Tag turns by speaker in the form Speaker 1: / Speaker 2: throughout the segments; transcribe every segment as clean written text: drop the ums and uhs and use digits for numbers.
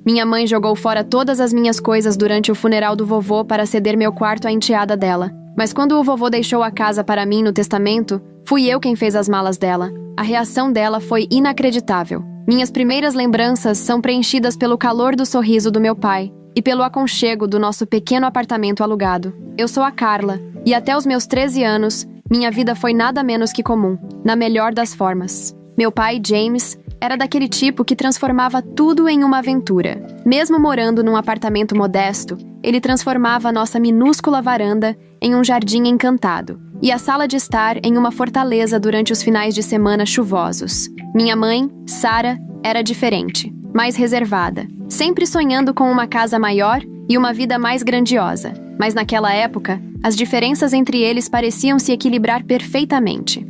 Speaker 1: Minha mãe jogou fora todas as minhas coisas durante o funeral do vovô para ceder meu quarto à enteada dela. Mas quando o vovô deixou a casa para mim no testamento, fui eu quem fez as malas dela. A reação dela foi inacreditável. Minhas primeiras lembranças são preenchidas pelo calor do sorriso do meu pai e pelo aconchego do nosso pequeno apartamento alugado. Eu sou a Carla, e até os meus 13 anos, minha vida foi nada menos que comum, na melhor das formas. Meu pai, James, era daquele tipo que transformava tudo em uma aventura. Mesmo morando num apartamento modesto, ele transformava a nossa minúscula varanda em um jardim encantado e a sala de estar em uma fortaleza durante os finais de semana chuvosos. Minha mãe, Sarah, era diferente, mais reservada, sempre sonhando com uma casa maior e uma vida mais grandiosa. Mas naquela época, as diferenças entre eles pareciam se equilibrar perfeitamente.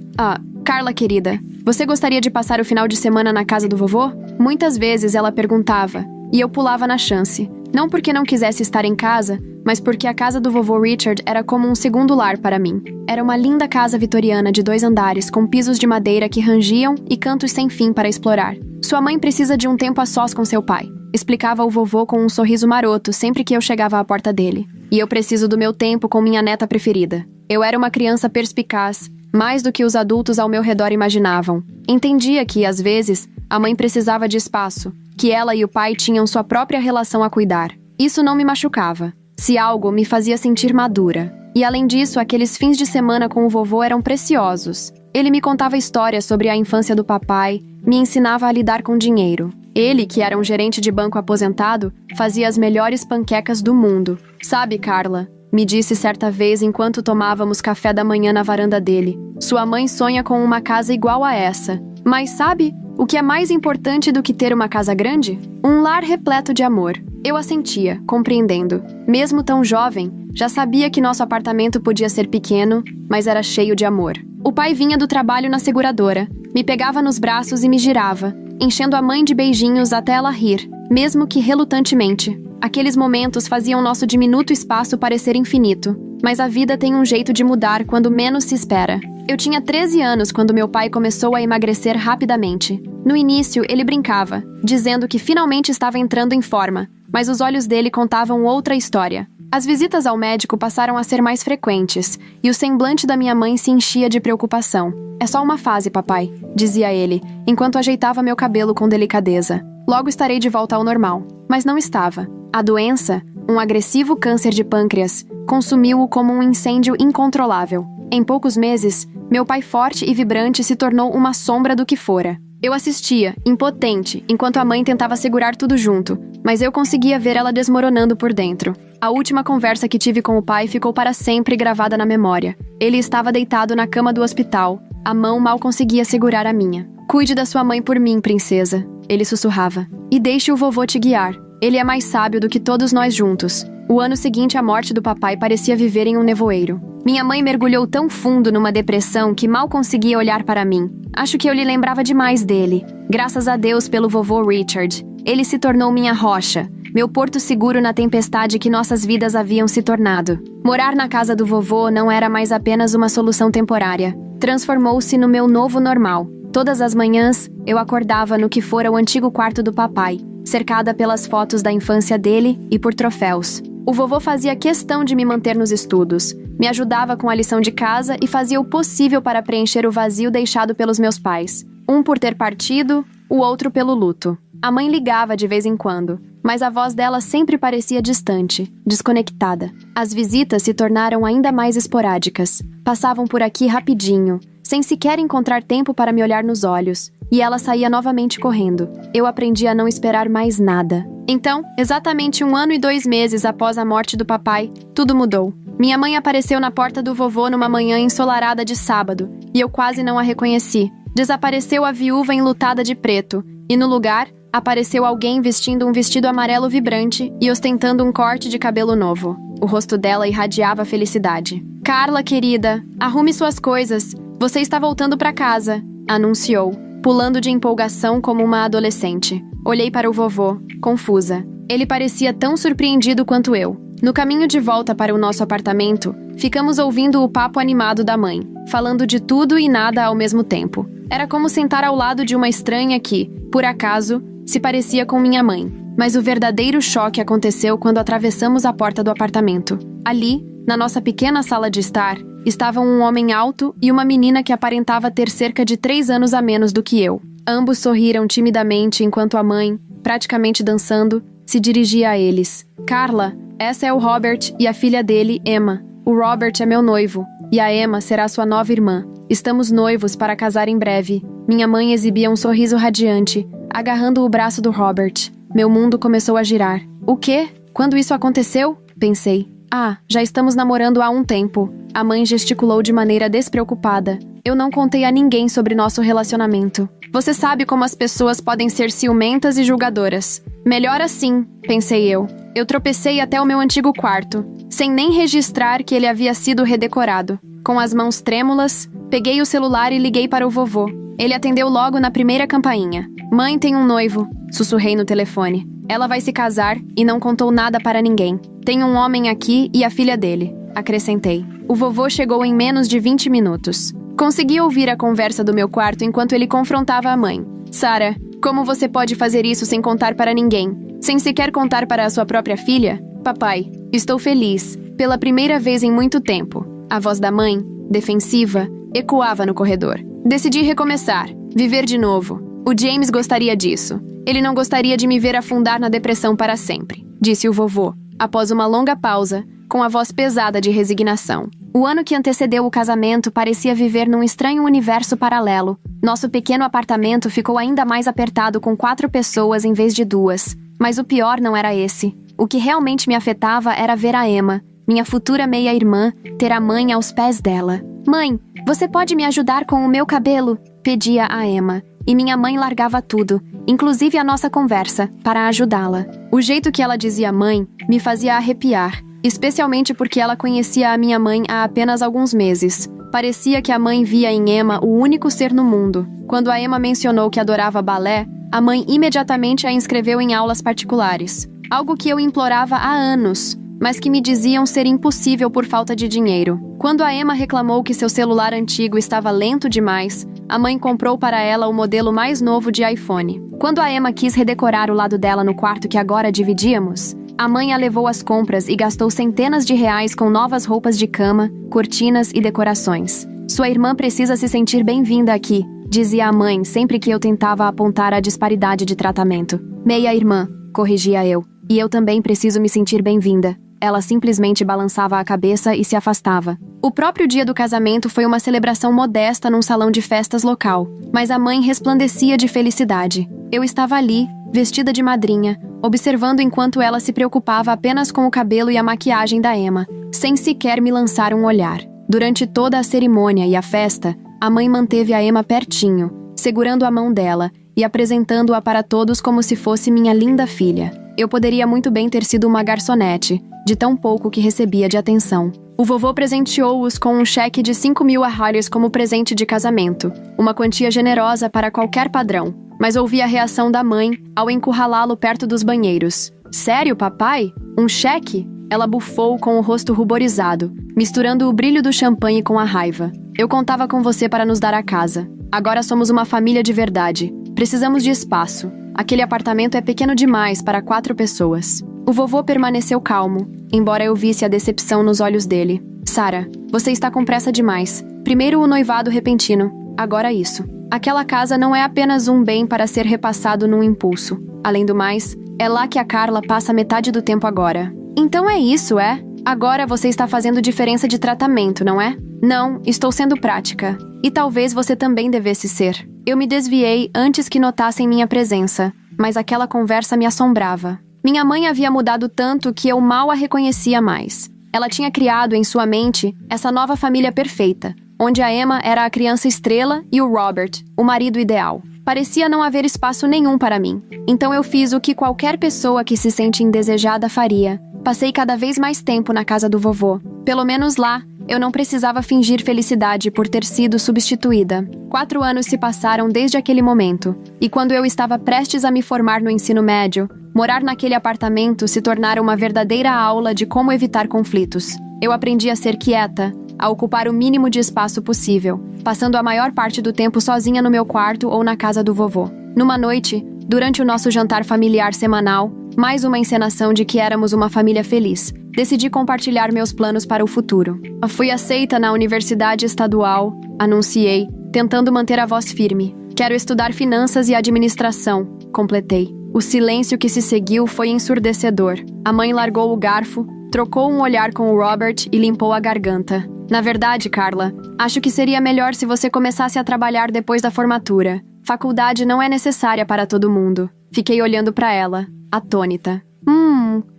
Speaker 1: Carla querida, você gostaria de passar o final de semana na casa do vovô? Muitas vezes ela perguntava, e eu pulava na chance. Não porque não quisesse estar em casa, mas porque a casa do vovô Richard era como um segundo lar para mim. Era uma linda casa vitoriana de 2 andares, com pisos de madeira que rangiam e cantos sem fim para explorar. Sua mãe precisa de um tempo a sós com seu pai, explicava o vovô com um sorriso maroto sempre que eu chegava à porta dele. E eu preciso do meu tempo com minha neta preferida. Eu era uma criança perspicaz, mais do que os adultos ao meu redor imaginavam. Entendia que, às vezes, a mãe precisava de espaço, que ela e o pai tinham sua própria relação a cuidar. Isso não me machucava. Se algo me fazia sentir madura. E além disso, aqueles fins de semana com o vovô eram preciosos. Ele me contava histórias sobre a infância do papai, me ensinava a lidar com dinheiro. Ele, que era um gerente de banco aposentado, fazia as melhores panquecas do mundo. Sabe, Carla, me disse certa vez enquanto tomávamos café da manhã na varanda dele. Sua mãe sonha com uma casa igual a essa. Mas sabe, o que é mais importante do que ter uma casa grande? Um lar repleto de amor. Eu assentia, compreendendo. Mesmo tão jovem, já sabia que nosso apartamento podia ser pequeno, mas era cheio de amor. O pai vinha do trabalho na seguradora, me pegava nos braços e me girava, enchendo a mãe de beijinhos até ela rir, mesmo que relutantemente. Aqueles momentos faziam nosso diminuto espaço parecer infinito, mas a vida tem um jeito de mudar quando menos se espera. Eu tinha 13 anos quando meu pai começou a emagrecer rapidamente. No início, ele brincava, dizendo que finalmente estava entrando em forma, mas os olhos dele contavam outra história. As visitas ao médico passaram a ser mais frequentes, e o semblante da minha mãe se enchia de preocupação. "É só uma fase, papai", dizia ele, enquanto ajeitava meu cabelo com delicadeza. "Logo estarei de volta ao normal." Mas não estava. A doença, um agressivo câncer de pâncreas, consumiu-o como um incêndio incontrolável. Em poucos meses, meu pai forte e vibrante se tornou uma sombra do que fora. Eu assistia, impotente, enquanto a mãe tentava segurar tudo junto, mas eu conseguia ver ela desmoronando por dentro. A última conversa que tive com o pai ficou para sempre gravada na memória. Ele estava deitado na cama do hospital, a mão mal conseguia segurar a minha. "Cuide da sua mãe por mim, princesa", ele sussurrava. "E deixe o vovô te guiar. Ele é mais sábio do que todos nós juntos." O ano seguinte à morte do papai parecia viver em um nevoeiro. Minha mãe mergulhou tão fundo numa depressão que mal conseguia olhar para mim. Acho que eu lhe lembrava demais dele. Graças a Deus pelo vovô Richard. Ele se tornou minha rocha, meu porto seguro na tempestade que nossas vidas haviam se tornado. Morar na casa do vovô não era mais apenas uma solução temporária. Transformou-se no meu novo normal. Todas as manhãs, eu acordava no que fora o antigo quarto do papai, cercada pelas fotos da infância dele e por troféus. O vovô fazia questão de me manter nos estudos, me ajudava com a lição de casa e fazia o possível para preencher o vazio deixado pelos meus pais. Um por ter partido, o outro pelo luto. A mãe ligava de vez em quando, mas a voz dela sempre parecia distante, desconectada. As visitas se tornaram ainda mais esporádicas. Passavam por aqui rapidinho, sem sequer encontrar tempo para me olhar nos olhos, e ela saía novamente correndo. Eu aprendi a não esperar mais nada. Então, exatamente 1 ano e 2 meses após a morte do papai, tudo mudou. Minha mãe apareceu na porta do vovô numa manhã ensolarada de sábado, e eu quase não a reconheci. Desapareceu a viúva enlutada de preto, e no lugar, apareceu alguém vestindo um vestido amarelo vibrante e ostentando um corte de cabelo novo. O rosto dela irradiava felicidade. "Carla, querida, arrume suas coisas. Você está voltando para casa", anunciou, pulando de empolgação como uma adolescente. Olhei para o vovô, confusa. Ele parecia tão surpreendido quanto eu. No caminho de volta para o nosso apartamento, ficamos ouvindo o papo animado da mãe, falando de tudo e nada ao mesmo tempo. Era como sentar ao lado de uma estranha que, por acaso, se parecia com minha mãe. Mas o verdadeiro choque aconteceu quando atravessamos a porta do apartamento. Ali, na nossa pequena sala de estar, estavam um homem alto e uma menina que aparentava ter cerca de 3 anos a menos do que eu. Ambos sorriram timidamente enquanto a mãe, praticamente dançando, se dirigia a eles. Carla, essa é o Robert e a filha dele, Emma. O Robert é meu noivo, e a Emma será sua nova irmã. Estamos noivos para casar em breve. Minha mãe exibia um sorriso radiante, agarrando o braço do Robert. Meu mundo começou a girar. O quê? Quando isso aconteceu? Pensei. Ah, já estamos namorando há um tempo. A mãe gesticulou de maneira despreocupada. Eu não contei a ninguém sobre nosso relacionamento. Você sabe como as pessoas podem ser ciumentas e julgadoras. Melhor assim, pensei eu. Eu tropecei até o meu antigo quarto, sem nem registrar que ele havia sido redecorado. Com as mãos trêmulas, peguei o celular e liguei para o vovô. Ele atendeu logo na primeira campainha. Mãe tem um noivo, sussurrei no telefone. Ela vai se casar e não contou nada para ninguém. Tem um homem aqui e a filha dele, acrescentei. O vovô chegou em menos de 20 minutos. Consegui ouvir a conversa do meu quarto enquanto ele confrontava a mãe. Sarah, como você pode fazer isso sem contar para ninguém? Sem sequer contar para a sua própria filha? Papai, estou feliz. Pela primeira vez em muito tempo. A voz da mãe, defensiva, ecoava no corredor. Decidi recomeçar, viver de novo. O James gostaria disso. Ele não gostaria de me ver afundar na depressão para sempre, disse o vovô, após uma longa pausa, com a voz pesada de resignação. O ano que antecedeu o casamento parecia viver num estranho universo paralelo. Nosso pequeno apartamento ficou ainda mais apertado com 4 pessoas em vez de 2. Mas o pior não era esse. O que realmente me afetava era ver a Emma, minha futura meia-irmã, ter a mãe aos pés dela. Mãe, você pode me ajudar com o meu cabelo? Pedia a Emma. E minha mãe largava tudo, inclusive a nossa conversa, para ajudá-la. O jeito que ela dizia mãe me fazia arrepiar, especialmente porque ela conhecia a minha mãe há apenas alguns meses. Parecia que a mãe via em Emma o único ser no mundo. Quando a Emma mencionou que adorava balé, a mãe imediatamente a inscreveu em aulas particulares. Algo que eu implorava há anos, mas que me diziam ser impossível por falta de dinheiro. Quando a Emma reclamou que seu celular antigo estava lento demais, a mãe comprou para ela o modelo mais novo de iPhone. Quando a Emma quis redecorar o lado dela no quarto que agora dividíamos, a mãe a levou às compras e gastou centenas de reais com novas roupas de cama, cortinas e decorações. Sua irmã precisa se sentir bem-vinda aqui, dizia a mãe sempre que eu tentava apontar a disparidade de tratamento. Meia-irmã, corrigia eu. E eu também preciso me sentir bem-vinda. Ela simplesmente balançava a cabeça e se afastava. O próprio dia do casamento foi uma celebração modesta num salão de festas local, mas a mãe resplandecia de felicidade. Eu estava ali, vestida de madrinha, observando enquanto ela se preocupava apenas com o cabelo e a maquiagem da Emma, sem sequer me lançar um olhar. Durante toda a cerimônia e a festa, a mãe manteve a Emma pertinho, segurando a mão dela e apresentando-a para todos como se fosse minha linda filha. Eu poderia muito bem ter sido uma garçonete, de tão pouco que recebia de atenção. O vovô presenteou-os com um cheque de 5.000 Harris como presente de casamento, uma quantia generosa para qualquer padrão, mas ouvi a reação da mãe ao encurralá-lo perto dos banheiros. Sério, papai? Um cheque? Ela bufou com o rosto ruborizado, misturando o brilho do champanhe com a raiva. Eu contava com você para nos dar a casa. Agora somos uma família de verdade. Precisamos de espaço. Aquele apartamento é pequeno demais para 4 pessoas. O vovô permaneceu calmo, embora eu visse a decepção nos olhos dele. Sarah, você está com pressa demais. Primeiro o noivado repentino, agora isso. Aquela casa não é apenas um bem para ser repassado num impulso. Além do mais, é lá que a Carla passa metade do tempo agora. Então é isso, é? Agora você está fazendo diferença de tratamento, não é? Não, estou sendo prática. E talvez você também devesse ser. Eu me desviei antes que notassem minha presença, mas aquela conversa me assombrava. Minha mãe havia mudado tanto que eu mal a reconhecia mais. Ela tinha criado em sua mente essa nova família perfeita, onde a Emma era a criança estrela e o Robert, o marido ideal. Parecia não haver espaço nenhum para mim. Então eu fiz o que qualquer pessoa que se sente indesejada faria. Passei cada vez mais tempo na casa do vovô. Pelo menos lá, eu não precisava fingir felicidade por ter sido substituída. 4 anos se passaram desde aquele momento, e quando eu estava prestes a me formar no ensino médio, morar naquele apartamento se tornara uma verdadeira aula de como evitar conflitos. Eu aprendi a ser quieta, a ocupar o mínimo de espaço possível, passando a maior parte do tempo sozinha no meu quarto ou na casa do vovô. Numa noite, durante o nosso jantar familiar semanal, mais uma encenação de que éramos uma família feliz, decidi compartilhar meus planos para o futuro. Fui aceita na Universidade Estadual, anunciei, tentando manter a voz firme. Quero estudar finanças e administração, completei. O silêncio que se seguiu foi ensurdecedor. A mãe largou o garfo, trocou um olhar com o Robert e limpou a garganta. Na verdade, Carla, acho que seria melhor se você começasse a trabalhar depois da formatura. Faculdade não é necessária para todo mundo. Fiquei olhando para ela, atônita.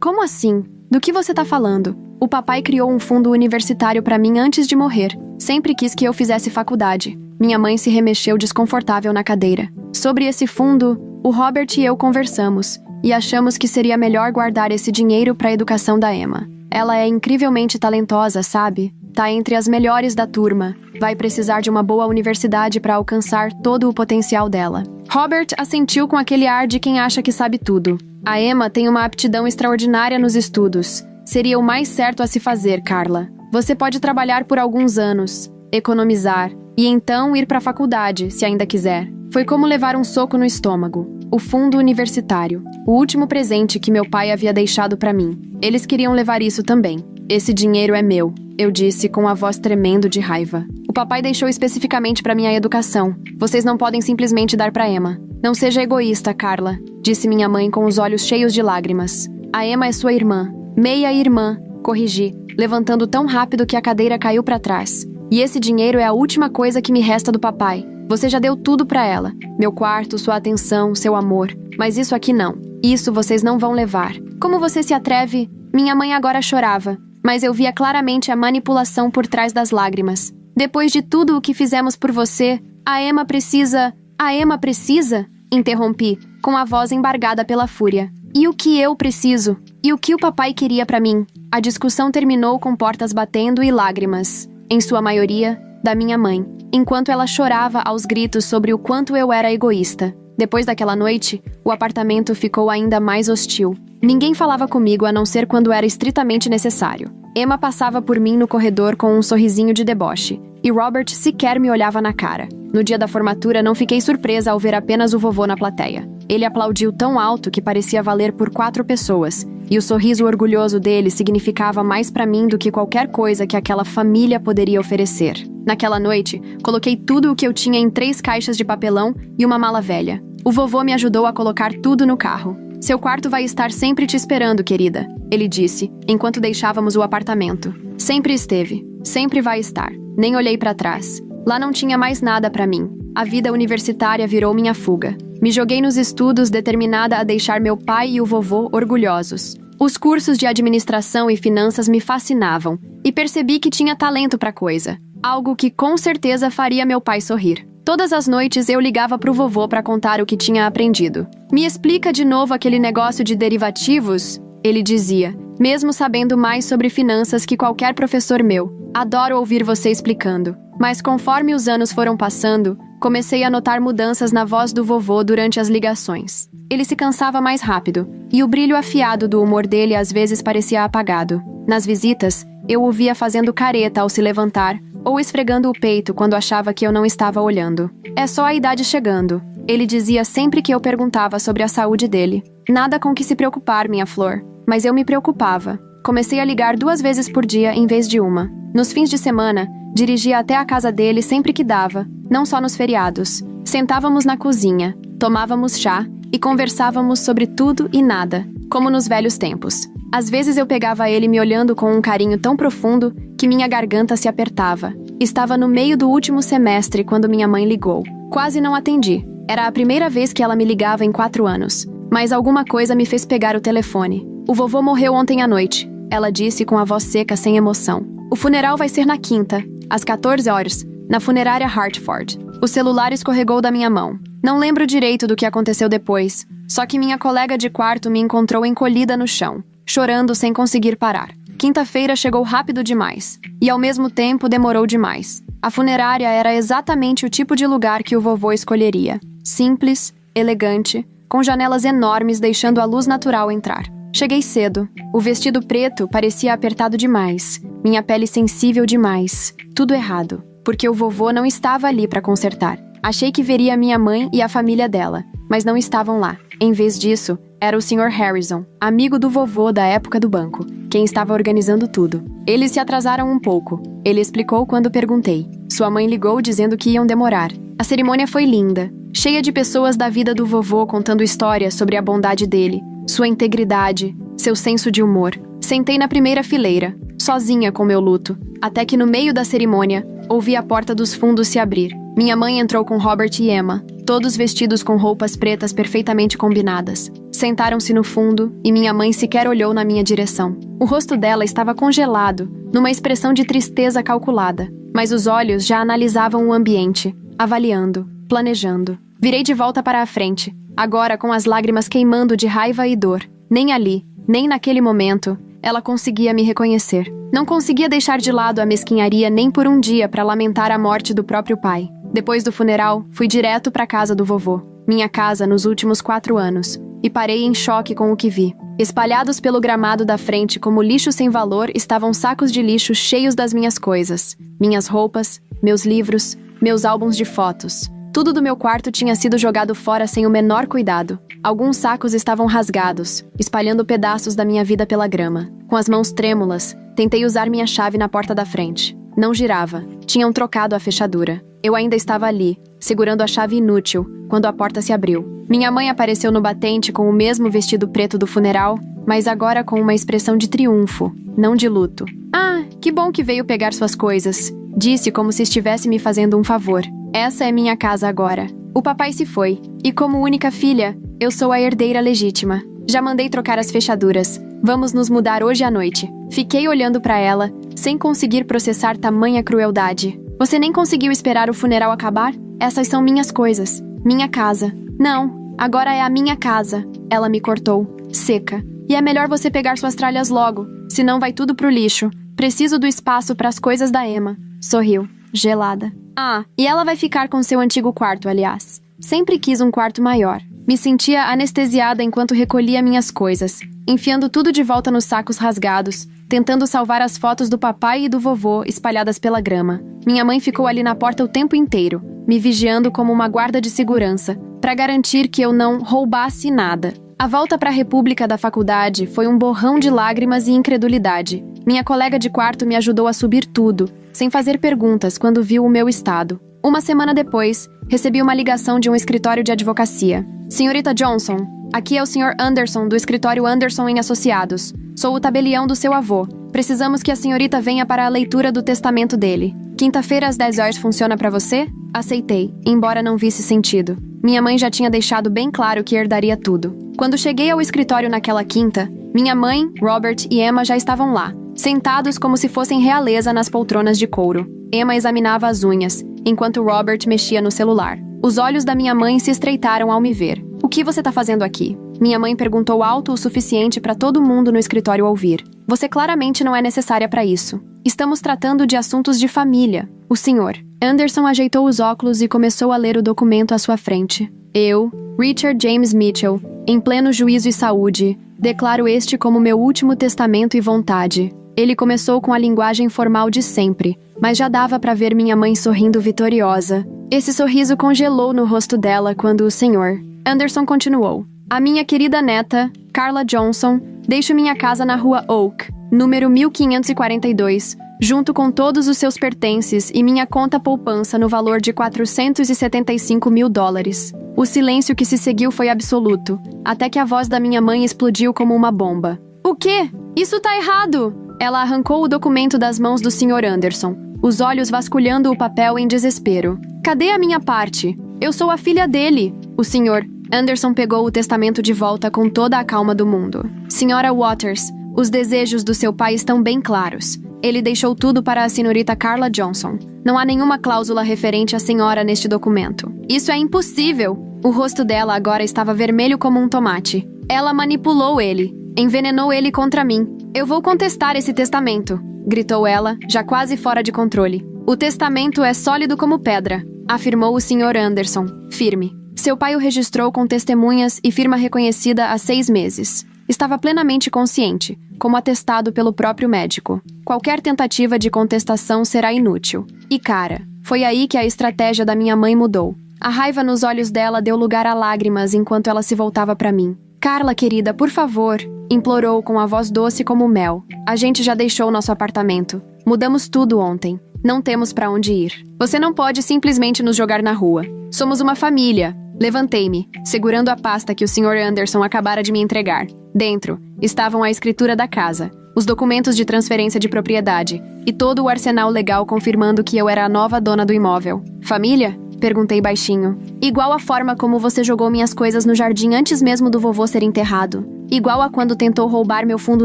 Speaker 1: Como assim? Do que você tá falando? O papai criou um fundo universitário para mim antes de morrer. Sempre quis que eu fizesse faculdade. Minha mãe se remexeu desconfortável na cadeira. Sobre esse fundo, o Robert e eu conversamos e achamos que seria melhor guardar esse dinheiro para a educação da Emma. Ela é incrivelmente talentosa, sabe? Tá entre as melhores da turma. Vai precisar de uma boa universidade para alcançar todo o potencial dela. Robert assentiu com aquele ar de quem acha que sabe tudo. A Emma tem uma aptidão extraordinária nos estudos. Seria o mais certo a se fazer, Carla. Você pode trabalhar por alguns anos, economizar e então ir para a faculdade, se ainda quiser. Foi como levar um soco no estômago. O fundo universitário, o último presente que meu pai havia deixado para mim. Eles queriam levar isso também. Esse dinheiro é meu, eu disse com a voz tremendo de raiva. O papai deixou especificamente para minha educação. Vocês não podem simplesmente dar para Emma. Não seja egoísta, Carla, disse minha mãe com os olhos cheios de lágrimas. A Emma é sua irmã. Meia-irmã, corrigi, levantando tão rápido que a cadeira caiu para trás. E esse dinheiro é a última coisa que me resta do papai. Você já deu tudo para ela. Meu quarto, sua atenção, seu amor. Mas isso aqui não. Isso vocês não vão levar. Como você se atreve? Minha mãe agora chorava, mas eu via claramente a manipulação por trás das lágrimas. Depois de tudo o que fizemos por você, a Emma precisa... A Emma precisa? Interrompi, com a voz embargada pela fúria. E o que eu preciso? E o que o papai queria para mim? A discussão terminou com portas batendo e lágrimas, em sua maioria, da minha mãe, enquanto ela chorava aos gritos sobre o quanto eu era egoísta. Depois daquela noite, o apartamento ficou ainda mais hostil. Ninguém falava comigo a não ser quando era estritamente necessário. Emma passava por mim no corredor com um sorrisinho de deboche, e Robert sequer me olhava na cara. No dia da formatura, não fiquei surpresa ao ver apenas o vovô na plateia. Ele aplaudiu tão alto que parecia valer por 4 pessoas, e o sorriso orgulhoso dele significava mais para mim do que qualquer coisa que aquela família poderia oferecer. Naquela noite, coloquei tudo o que eu tinha em 3 caixas de papelão e uma mala velha. O vovô me ajudou a colocar tudo no carro. Seu quarto vai estar sempre te esperando, querida, ele disse, enquanto deixávamos o apartamento. Sempre esteve. Sempre vai estar. Nem olhei para trás. Lá não tinha mais nada para mim. A vida universitária virou minha fuga. Me joguei nos estudos determinada a deixar meu pai e o vovô orgulhosos. Os cursos de administração e finanças me fascinavam, e percebi que tinha talento para coisa. Algo que com certeza faria meu pai sorrir. Todas as noites eu ligava pro vovô para contar o que tinha aprendido. Me explica de novo aquele negócio de derivativos? Ele dizia, mesmo sabendo mais sobre finanças que qualquer professor meu. Adoro ouvir você explicando. Mas conforme os anos foram passando, comecei a notar mudanças na voz do vovô durante as ligações. Ele se cansava mais rápido, e o brilho afiado do humor dele às vezes parecia apagado. Nas visitas, eu o via fazendo careta ao se levantar, ou esfregando o peito quando achava que eu não estava olhando. É só a idade chegando, ele dizia sempre que eu perguntava sobre a saúde dele. Nada com que se preocupar, minha flor. Mas eu me preocupava. Comecei a ligar 2 vezes por dia em vez de uma. Nos fins de semana, dirigia até a casa dele sempre que dava, não só nos feriados. Sentávamos na cozinha, tomávamos chá e conversávamos sobre tudo e nada, como nos velhos tempos. Às vezes eu pegava ele me olhando com um carinho tão profundo que minha garganta se apertava. Estava no meio do último semestre quando minha mãe ligou. Quase não atendi. Era a primeira vez que ela me ligava em 4 anos. Mas alguma coisa me fez pegar o telefone. O vovô morreu ontem à noite, ela disse com a voz seca sem emoção. O funeral vai ser na quinta, às 14 horas, na funerária Hartford. O celular escorregou da minha mão. Não lembro direito do que aconteceu depois, só que minha colega de quarto me encontrou encolhida no chão, chorando sem conseguir parar. Quinta-feira chegou rápido demais, e ao mesmo tempo demorou demais. A funerária era exatamente o tipo de lugar que o vovô escolheria. Simples, elegante, com janelas enormes deixando a luz natural entrar. Cheguei cedo. O vestido preto parecia apertado demais. Minha pele sensível demais. Tudo errado, porque o vovô não estava ali para consertar. Achei que veria minha mãe e a família dela, mas não estavam lá. Em vez disso, era o Sr. Harrison, amigo do vovô da época do banco, quem estava organizando tudo. Eles se atrasaram um pouco. Ele explicou quando perguntei. Sua mãe ligou dizendo que iam demorar. A cerimônia foi linda, cheia de pessoas da vida do vovô contando histórias sobre a bondade dele, sua integridade, seu senso de humor. Sentei na primeira fileira, sozinha com meu luto, até que no meio da cerimônia, ouvi a porta dos fundos se abrir. Minha mãe entrou com Robert e Emma, todos vestidos com roupas pretas perfeitamente combinadas. Sentaram-se no fundo e minha mãe sequer olhou na minha direção. O rosto dela estava congelado, numa expressão de tristeza calculada, mas os olhos já analisavam o ambiente, avaliando, planejando. Virei de volta para a frente, agora com as lágrimas queimando de raiva e dor. Nem ali, nem naquele momento, ela conseguia me reconhecer. Não conseguia deixar de lado a mesquinharia nem por um dia para lamentar a morte do próprio pai. Depois do funeral, fui direto para a casa do vovô, minha casa nos últimos 4 anos, e parei em choque com o que vi. Espalhados pelo gramado da frente como lixo sem valor estavam sacos de lixo cheios das minhas coisas, minhas roupas, meus livros, meus álbuns de fotos. Tudo do meu quarto tinha sido jogado fora sem o menor cuidado. Alguns sacos estavam rasgados, espalhando pedaços da minha vida pela grama. Com as mãos trêmulas, tentei usar minha chave na porta da frente. Não girava. Tinham trocado a fechadura. Eu ainda estava ali, segurando a chave inútil, quando a porta se abriu. Minha mãe apareceu no batente com o mesmo vestido preto do funeral, mas agora com uma expressão de triunfo, não de luto. "Ah, que bom que veio pegar suas coisas", disse como se estivesse me fazendo um favor. "Essa é minha casa agora." O papai se foi, e como única filha, eu sou a herdeira legítima. Já mandei trocar as fechaduras. Vamos nos mudar hoje à noite. Fiquei olhando para ela, sem conseguir processar tamanha crueldade. "Você nem conseguiu esperar o funeral acabar? Essas são minhas coisas. Minha casa." "Não, agora é a minha casa." Ela me cortou, seca. "E é melhor você pegar suas tralhas logo, senão vai tudo pro lixo. Preciso do espaço para as coisas da Emma." Sorriu, gelada. "Ah, e ela vai ficar com seu antigo quarto, aliás. Sempre quis um quarto maior." Me sentia anestesiada enquanto recolhia minhas coisas, enfiando tudo de volta nos sacos rasgados, tentando salvar as fotos do papai e do vovô espalhadas pela grama. Minha mãe ficou ali na porta o tempo inteiro, me vigiando como uma guarda de segurança, para garantir que eu não roubasse nada. A volta para a República da faculdade foi um borrão de lágrimas e incredulidade. Minha colega de quarto me ajudou a subir tudo, sem fazer perguntas quando viu o meu estado. Uma semana depois, recebi uma ligação de um escritório de advocacia. "Senhorita Johnson, aqui é o Sr. Anderson do escritório Anderson em Associados. Sou o tabelião do seu avô. Precisamos que a senhorita venha para a leitura do testamento dele. Quinta-feira às 10 horas funciona para você?" Aceitei, embora não visse sentido. Minha mãe já tinha deixado bem claro que herdaria tudo. Quando cheguei ao escritório naquela quinta, minha mãe, Robert e Emma já estavam lá, sentados como se fossem realeza nas poltronas de couro. Emma examinava as unhas, enquanto Robert mexia no celular. Os olhos da minha mãe se estreitaram ao me ver. "O que você tá fazendo aqui?" Minha mãe perguntou alto o suficiente para todo mundo no escritório ouvir. "Você claramente não é necessária para isso. Estamos tratando de assuntos de família. O senhor." Anderson ajeitou os óculos e começou a ler o documento à sua frente. "Eu, Richard James Mitchell, em pleno juízo e saúde, declaro este como meu último testamento e vontade." Ele começou com a linguagem formal de sempre, mas já dava para ver minha mãe sorrindo vitoriosa. Esse sorriso congelou no rosto dela quando o Sr. Anderson continuou. "A minha querida neta, Carla Johnson, deixo minha casa na rua Oak, número 1542, junto com todos os seus pertences e minha conta poupança no valor de $475.000. O silêncio que se seguiu foi absoluto, até que a voz da minha mãe explodiu como uma bomba. "O quê? Isso tá errado!" Ela arrancou o documento das mãos do Sr. Anderson, os olhos vasculhando o papel em desespero. "Cadê a minha parte? Eu sou a filha dele!" O Sr. Anderson pegou o testamento de volta com toda a calma do mundo. "Senhora Waters, os desejos do seu pai estão bem claros. Ele deixou tudo para a senhorita Carla Johnson. Não há nenhuma cláusula referente à senhora neste documento." "Isso é impossível!" O rosto dela agora estava vermelho como um tomate. "Ela manipulou ele. Envenenou ele contra mim. Eu vou contestar esse testamento", gritou ela, já quase fora de controle. "O testamento é sólido como pedra", afirmou o Sr. Anderson, firme. Seu pai o registrou com testemunhas e firma reconhecida há 6 meses. Estava plenamente consciente, como atestado pelo próprio médico. Qualquer tentativa de contestação será inútil. E cara, foi aí que a estratégia da minha mãe mudou. A raiva nos olhos dela deu lugar a lágrimas enquanto ela se voltava para mim. Carla, querida, por favor, implorou com a voz doce como mel. A gente já deixou nosso apartamento. Mudamos tudo ontem. Não temos para onde ir. Você não pode simplesmente nos jogar na rua. Somos uma família. Levantei-me, segurando a pasta que o Sr. Anderson acabara de me entregar. Dentro estavam a escritura da casa, os documentos de transferência de propriedade e todo o arsenal legal confirmando que eu era a nova dona do imóvel. Família? Perguntei baixinho. Igual a forma como você jogou minhas coisas no jardim antes mesmo do vovô ser enterrado. Igual a quando tentou roubar meu fundo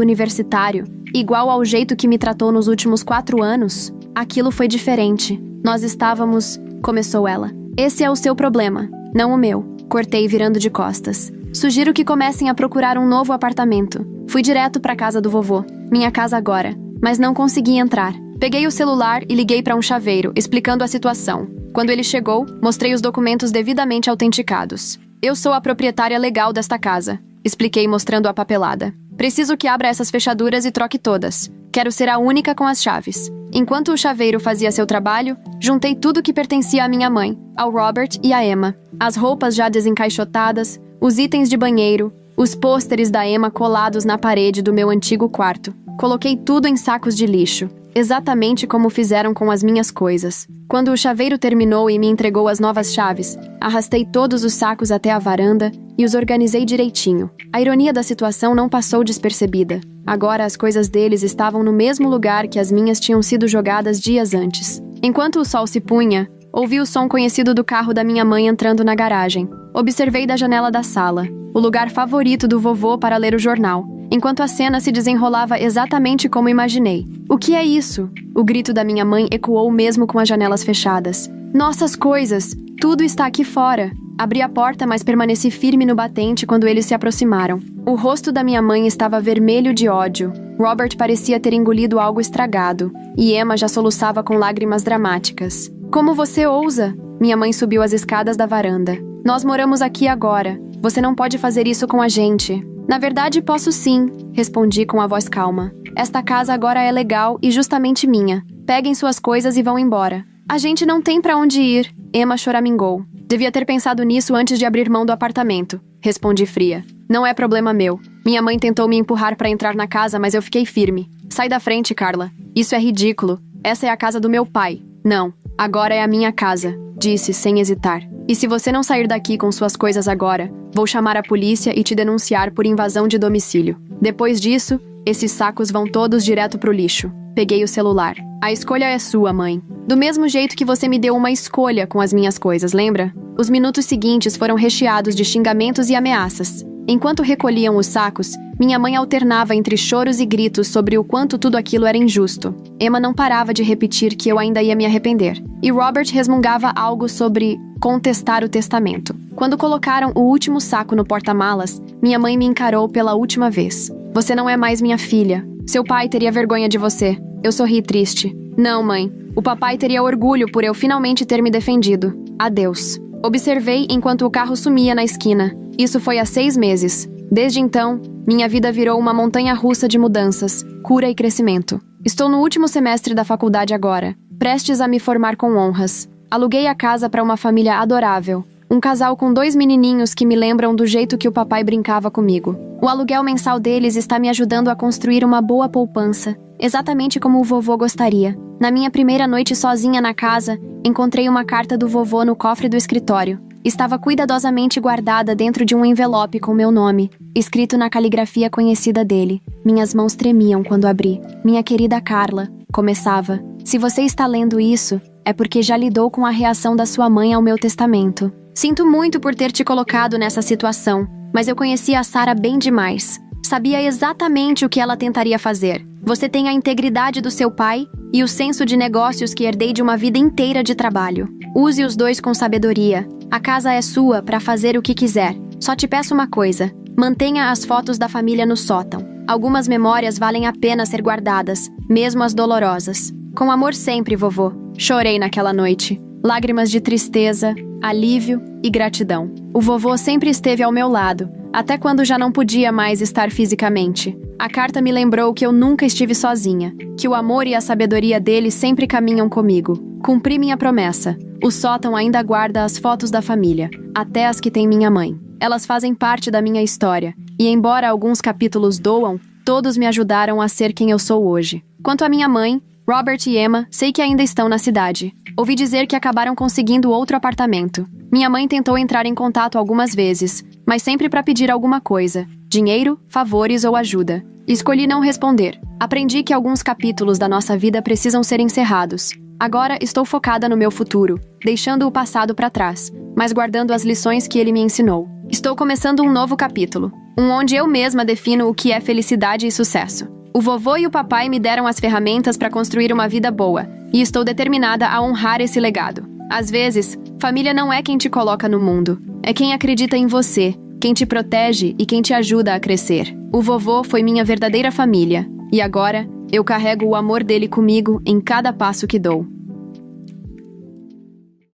Speaker 1: universitário. Igual ao jeito que me tratou nos últimos 4 anos. Aquilo foi diferente. Nós estávamos... Começou ela. Esse é o seu problema, não o meu. Cortei virando de costas. Sugiro que comecem a procurar um novo apartamento. Fui direto para a casa do vovô. Minha casa agora. Mas não consegui entrar. Peguei o celular e liguei para um chaveiro, explicando a situação. Quando ele chegou, mostrei os documentos devidamente autenticados. Eu sou a proprietária legal desta casa, expliquei mostrando a papelada. Preciso que abra essas fechaduras e troque todas. Quero ser a única com as chaves. Enquanto o chaveiro fazia seu trabalho, juntei tudo que pertencia à minha mãe, ao Robert e à Emma. As roupas já desencaixotadas, os itens de banheiro, os pôsteres da Emma colados na parede do meu antigo quarto. Coloquei tudo em sacos de lixo, exatamente como fizeram com as minhas coisas. Quando o chaveiro terminou e me entregou as novas chaves, arrastei todos os sacos até a varanda e os organizei direitinho. A ironia da situação não passou despercebida. Agora as coisas deles estavam no mesmo lugar que as minhas tinham sido jogadas dias antes. Enquanto o sol se punha, ouvi o som conhecido do carro da minha mãe entrando na garagem. Observei da janela da sala, o lugar favorito do vovô para ler o jornal, enquanto a cena se desenrolava exatamente como imaginei. O que é isso? O grito da minha mãe ecoou mesmo com as janelas fechadas. Nossas coisas! Tudo está aqui fora! Abri a porta, mas permaneci firme no batente quando eles se aproximaram. O rosto da minha mãe estava vermelho de ódio. Robert parecia ter engolido algo estragado, e Emma já soluçava com lágrimas dramáticas. Como você ousa? Minha mãe subiu as escadas da varanda. Nós moramos aqui agora. Você não pode fazer isso com a gente. Na verdade, posso sim, respondi com a voz calma. Esta casa agora é legal e justamente minha. Peguem suas coisas e vão embora. A gente não tem pra onde ir. Emma choramingou. Devia ter pensado nisso antes de abrir mão do apartamento, respondi fria. Não é problema meu. Minha mãe tentou me empurrar pra entrar na casa, mas eu fiquei firme. Sai da frente, Carla. Isso é ridículo. Essa é a casa do meu pai. Não, agora é a minha casa, disse sem hesitar. E se você não sair daqui com suas coisas agora, vou chamar a polícia e te denunciar por invasão de domicílio. Depois disso, esses sacos vão todos direto pro lixo. Peguei o celular. A escolha é sua, mãe. Do mesmo jeito que você me deu uma escolha com as minhas coisas, lembra? Os minutos seguintes foram recheados de xingamentos e ameaças. Enquanto recolhiam os sacos, minha mãe alternava entre choros e gritos sobre o quanto tudo aquilo era injusto. Emma não parava de repetir que eu ainda ia me arrepender. E Robert resmungava algo sobre contestar o testamento. Quando colocaram o último saco no porta-malas, minha mãe me encarou pela última vez. Você não é mais minha filha. Seu pai teria vergonha de você. Eu sorri triste. Não, mãe. O papai teria orgulho por eu finalmente ter me defendido. Adeus. Observei enquanto o carro sumia na esquina. Isso foi há 6 meses. Desde então, minha vida virou uma montanha-russa de mudanças, cura e crescimento. Estou no último semestre da faculdade agora, prestes a me formar com honras. Aluguei a casa para uma família adorável. Um casal com 2 menininhos que me lembram do jeito que o papai brincava comigo. O aluguel mensal deles está me ajudando a construir uma boa poupança, exatamente como o vovô gostaria. Na minha primeira noite sozinha na casa, encontrei uma carta do vovô no cofre do escritório. Estava cuidadosamente guardada dentro de um envelope com meu nome, escrito na caligrafia conhecida dele. Minhas mãos tremiam quando abri. Minha querida Carla, começava. Se você está lendo isso, é porque já lidou com a reação da sua mãe ao meu testamento. Sinto muito por ter te colocado nessa situação, mas eu conhecia a Sarah bem demais. Sabia exatamente o que ela tentaria fazer. Você tem a integridade do seu pai e o senso de negócios que herdei de uma vida inteira de trabalho. Use os dois com sabedoria. A casa é sua para fazer o que quiser. Só te peço uma coisa. Mantenha as fotos da família no sótão. Algumas memórias valem a pena ser guardadas, mesmo as dolorosas. Com amor sempre, vovô. Chorei naquela noite. Lágrimas de tristeza, alívio e gratidão. O vovô sempre esteve ao meu lado, até quando já não podia mais estar fisicamente. A carta me lembrou que eu nunca estive sozinha, que o amor e a sabedoria dele sempre caminham comigo. Cumpri minha promessa. O sótão ainda guarda as fotos da família, até as que tem minha mãe. Elas fazem parte da minha história, e embora alguns capítulos doam, todos me ajudaram a ser quem eu sou hoje. Quanto à minha mãe, Robert e Emma, sei que ainda estão na cidade. Ouvi dizer que acabaram conseguindo outro apartamento. Minha mãe tentou entrar em contato algumas vezes, mas sempre para pedir alguma coisa: dinheiro, favores ou ajuda. Escolhi não responder. Aprendi que alguns capítulos da nossa vida precisam ser encerrados. Agora estou focada no meu futuro, deixando o passado para trás, mas guardando as lições que ele me ensinou. Estou começando um novo capítulo, onde eu mesma defino o que é felicidade e sucesso. O vovô e o papai me deram as ferramentas para construir uma vida boa, e estou determinada a honrar esse legado. Às vezes, família não é quem te coloca no mundo, é quem acredita em você, quem te protege e quem te ajuda a crescer. O vovô foi minha verdadeira família, e agora eu carrego o amor dele comigo em cada passo que dou.